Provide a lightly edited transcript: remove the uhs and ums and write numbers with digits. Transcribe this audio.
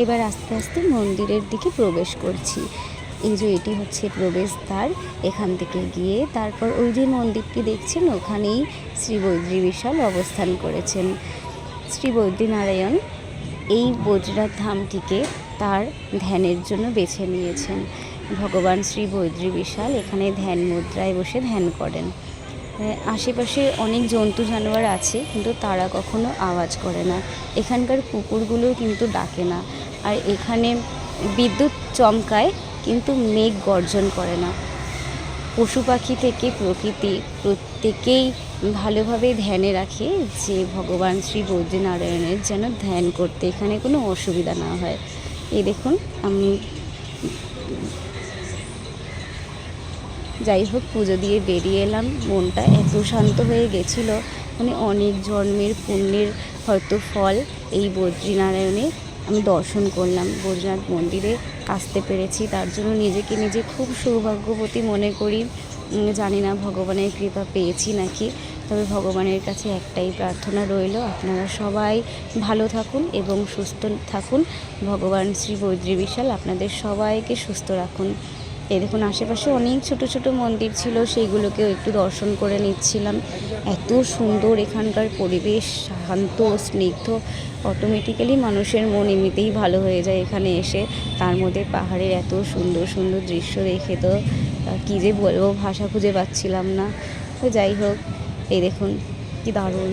এবার আস্তে আস্তে মন্দিরের দিকে প্রবেশ করছি। এই যে এটি হচ্ছে প্রবেশদ্বার। এখান থেকে গিয়ে তারপর ওই যে মন্দিরটি দেখছেন, ওখানেই শ্রী বৈদ্রী বিশাল অবস্থান করেছেন। শ্রী বৈদ্যনারায়ণ এই বজরার ধামটিকে তার ধ্যানের জন্য বেছে নিয়েছেন। ভগবান শ্রী বৈদ্রী বিশাল এখানে ধ্যান মুদ্রায় বসে ধ্যান করেন। আশেপাশে অনেক জন্তু জানোয়ার আছে, কিন্তু তারা কখনো আওয়াজ করে না। এখানকার কুকুরগুলোও কিন্তু ডাকে না। আর এখানে বিদ্যুৎ চমকায়, কিন্তু মেঘ গর্জন করে না। পশু পাখি থেকে প্রকৃতি প্রত্যেকেই ভালোভাবে ধ্যানে রাখে যে ভগবান শ্রী বৈদ্যনারায়ণের যেন ধ্যান করতে এখানে কোনো অসুবিধা না হয়। এই দেখুন, আমি যাই হোক পুজো দিয়ে বেরিয়ে এলাম। মনটা এত শান্ত হয়ে গেছিলো, মানে অনেক জন্মের পুণ্যের হয়তো ফল এই বদ্রীনারায়ণে আমি দর্শন করলাম। বদ্রীনাথ মন্দিরে আসতে পেরেছি, তার জন্য নিজেকে নিজে খুব সৌভাগ্যবতী মনে করি। জানি না ভগবানের কৃপা পেয়েছি নাকি, তবে ভগবানের কাছে একটাই প্রার্থনা রইল, আপনারা সবাই ভালো থাকুন এবং সুস্থ থাকুন। ভগবান শ্রী বৈদ্রী বিশাল আপনাদের সবাইকে সুস্থ রাখুন। এই দেখুন, আশেপাশে অনেক ছোট ছোট মন্দির ছিল, সেইগুলোকেও একটু দর্শন করে নিচ্ছিলাম। এত সুন্দর এখানকার পরিবেশ, শান্ত স্নিগ্ধ, অটোমেটিক্যালি মানুষের মন এমনিতেই ভালো হয়ে যায় এখানে এসে। তার মধ্যে পাহাড়ের এত সুন্দর সুন্দর দৃশ্য দেখে তো কী যে বলবো, ভাষা খুঁজে পাচ্ছিলাম না। তো যাই হোক, এই দেখুন কি দারুণ।